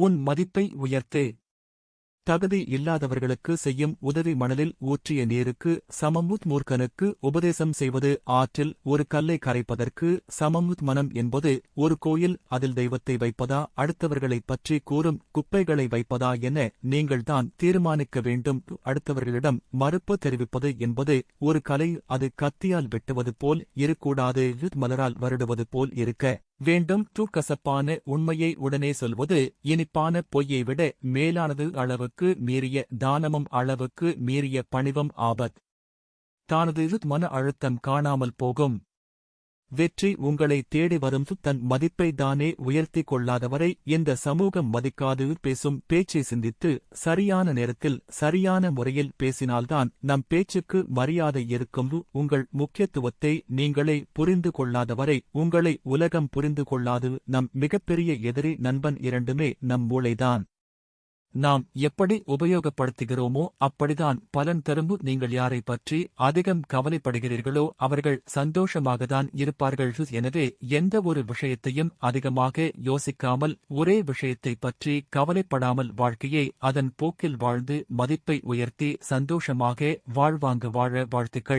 உன் மதிப்பை உயர்த்து. தகுதி இல்லாதவர்களுக்கு செய்யும் உதவி மணலில் ஊற்றிய நீருக்கு சமமுத். மூர்க்கனுக்கு உபதேசம் செய்வது ஆற்றில் ஒரு கல்லை கரைப்பதற்கு சமமுத். மனம் என்பது ஒரு கோயில், அதில் தெய்வத்தை வைப்பதா அடுத்தவர்களைப் பற்றி கூறும் குப்பைகளை வைப்பதா என நீங்கள்தான் தீர்மானிக்க வேண்டும். அடுத்தவர்களிடம் மறுப்பு தெரிவிப்பது என்பது ஒரு கலை, அது கத்தியால் வெட்டுவது போல் இருக்கக்கூடாது, மலரால் வருடுவது போல் இருக்க வேண்டும். கசப்பான உண்மையை உடனே சொல்வது இனிப்பான பொய்யை விட மேலானது. அளவுக்கு மீறிய தானமும் அளவுக்கு மீறிய பணிவும் ஆபத். தானது மன அழுத்தம் காணாமல் போகும். வெற்றி உங்களை தேடி வரும். தன் மதிப்பை தானே உயர்த்திக் கொள்ளாதவரை இந்த சமூகம் மதிக்காது. பேசும் பேச்சை சிந்தித்து சரியான நேரத்தில் சரியான முறையில் பேசினால்தான் நம் பேச்சுக்கு மரியாதை இருக்கும். உங்கள் முக்கியத்துவத்தை நீங்களே புரிந்து கொள்ளாதவரை உங்களை உலகம் புரிந்து கொள்ளாது. நம் மிகப்பெரிய எதிரி நண்பன் இரண்டுமே நம் மூளைதான். நாம் எப்படி உபயோகப்படுத்துகிறோமோ அப்படிதான் பலன் தரும். நீங்கள் யாரை பற்றி அதிகம் கவலைப்படுகிறீர்களோ அவர்கள் சந்தோஷமாகத்தான் இருப்பார்கள். எனவே எந்த ஒரு விஷயத்தையும் அதிகமாக யோசிக்காமல் ஒரே விஷயத்தைப் பற்றி கவலைப்படாமல் வாழ்க்கையை அதன் போக்கில் வாழ்ந்து மதிப்பை உயர்த்தி சந்தோஷமாக வாழ்வாங்க வாழ வாழ்த்துக்கள்.